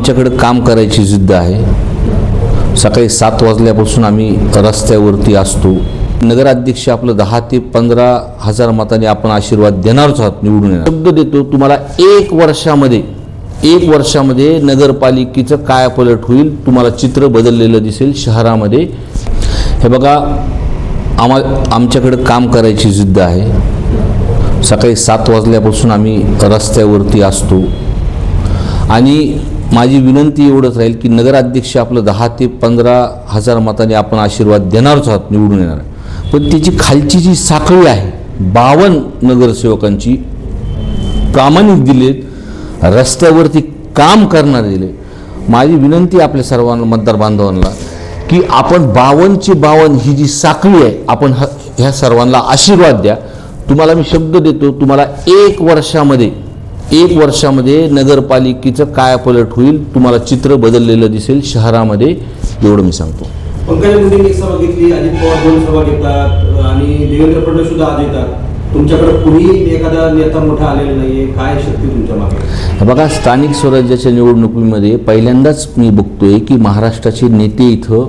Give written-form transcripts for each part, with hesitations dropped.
आमच्याकडे काम करायची जिद्द आहे। सकाळी 7 वाजल्यापासून आम्ही रस्त्यावरती असतो। नगराध्यक्ष आपलं 10 ते 15 हजार मतांनी आपण आशीर्वाद देणारच आहोत, निवडून येणार। शब्द देतो तुम्हाला, 1 वर्षामध्ये नगरपालिकेचं काय पलट होईल, तुम्हाला चित्र बदललेलं दिसेल शहरामध्ये। हे बघा, आमच्याकडे काम करायची जिद्द आहे। सकाळी 7 वाजल्यापासून आम्ही रस्त्यावरती असतो आणि माझी विनंती एवढंच राहील की नगराध्यक्ष आपलं 10 ते 15 हजार मतांनी आपण आशीर्वाद देणारच आहोत, निवडून येणार। पण त्याची खालची जी साखळी आहे, 52 नगरसेवकांची प्रामाणिक दिलेत, रस्त्यावरती काम करणारे दिले। माझी विनंती आपल्या सर्वांना, मतदार बांधवांना, की आपण 52 चे 52 ही जी साखळी आहे, आपण ह्या सर्वांना आशीर्वाद द्या। तुम्हाला मी शब्द देतो, तुम्हाला 1 वर्षामध्ये नगरपालिकेचं काय पलट होईल, तुम्हाला चित्र बदललेलं दिसेल शहरामध्ये, एवढं मी सांगतो। पंकजा मुंडेंनी एक सभा घेतली, अजित पवार 2 सभा घेतात आणि देवेंद्र फडणवीस सुद्धा आज येतात। तुमच्याकडे कुणी एखादा नेता मोठा आलेला नाहीये, काय शक्ती तुमच्या मागे? बघा, स्थानिक स्वराज्याच्या निवडणुकीमध्ये पहिल्यांदाच मी बघतोय की महाराष्ट्राचे नेते इथं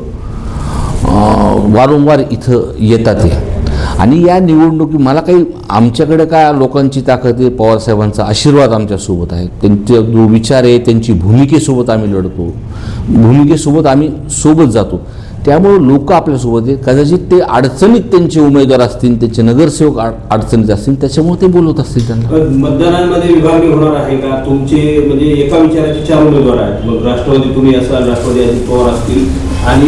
वारंवार इथं येतात आणि या निवडणुकी मला काही, आमच्याकडे काय लोकांची ताकद आहे, पवारसाहेबांचा आशीर्वाद आमच्यासोबत आहे, त्यांचा जो विचार आहे, त्यांची भूमिकेसोबत आम्ही लढतो, भूमिकेसोबत आम्ही सोबत जातो। त्यामुळे लोक आपल्यासोबत आहेत। कदाचित ते अडचणीत त्यांचे उमेदवार असतील, त्यांचे नगरसेवक अडचणीत असतील, त्याच्यामुळे ते बोलत असतील। त्यांना मतदानामध्ये विभागणी होणार आहे का? तुमचे म्हणजे एका विचाराचे 4 उमेदवार आहेत, मग राष्ट्रवादी तुम्ही असाल, राष्ट्रवादी अजित पवार असतील आणि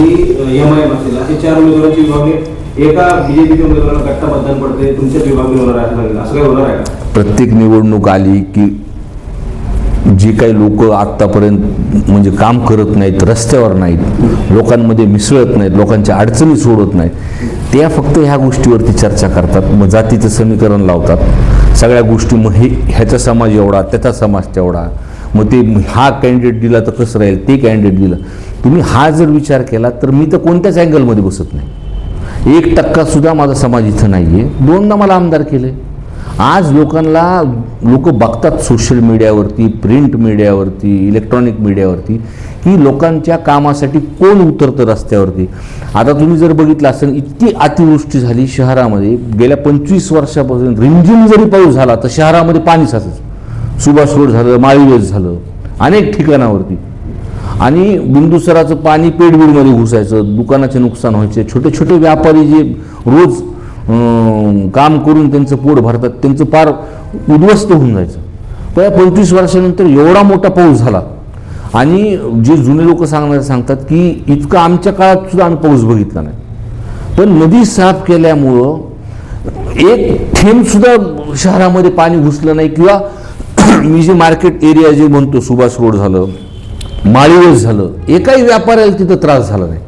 MIM असेल, असे 4 उमेदवारांची विभागणी एका बीजेपीच्या उमेदवाराला गट्टा मतदान पडते, तुमच्या विभागणी होणार आहे, असं काय होणार आहे का? प्रत्येक निवडणूक आली की जे काही लोक आत्तापर्यंत म्हणजे काम करत नाहीत, रस्त्यावर नाहीत, लोकांमध्ये मिसळत नाहीत, लोकांच्या अडचणी सोडत नाहीत, त्या फक्त ह्या गोष्टीवरती चर्चा करतात। मग जातीचं समीकरण लावतात, सगळ्या गोष्टी, मग ह्याचा समाज एवढा, त्याचा समाज तेवढा, मग ते हा कॅन्डिडेट दिला तर कसं राहील, ते कॅन्डिडेट दिलं। तुम्ही हा जर विचार केला तर मी तर कोणत्याच अँगलमध्ये बसत नाही। 1% सुद्धा माझा समाज इथं नाही आहे। 2दा मला आमदार केले। आज लोक बघतात सोशल मीडियावरती, प्रिंट मीडियावरती, इलेक्ट्रॉनिक मीडियावरती की लोकांच्या कामासाठी कोण उतरतं रस्त्यावरती। आता तुम्ही जर बघितलं असेल, इतकी अतिवृष्टी झाली शहरामध्ये, गेल्या 25 वर्षापासून रिमझिम जरी पाऊस झाला तर शहरामध्ये पाणी साचायचं। सुभाष रोड झालं, माळीवेस झालं, अनेक ठिकाणावरती, आणि बिंदुसराचं पाणी पेडबीडमध्ये घुसायचं, दुकानाचे नुकसान व्हायचे। छोटे छोटे व्यापारी जे रोज काम करून त्यांचं पोट भरतात, त्यांचं पार उद्ध्वस्त होऊन जायचं। पण 25 वर्षानंतर एवढा मोठा पाऊस झाला आणि जे जुने लोक सांगतात की इतकं आमच्या काळात सुद्धा आम्ही पाऊस बघितला नाही। पण नदी साफ केल्यामुळं एक थेंब सुद्धा शहरामध्ये पाणी घुसलं नाही, किंवा मी जे मार्केट एरिया जे म्हणतो, सुभाष रोड झालं, माळीवेस झालं, एकाही व्यापाऱ्याला तिथं त्रास झाला नाही।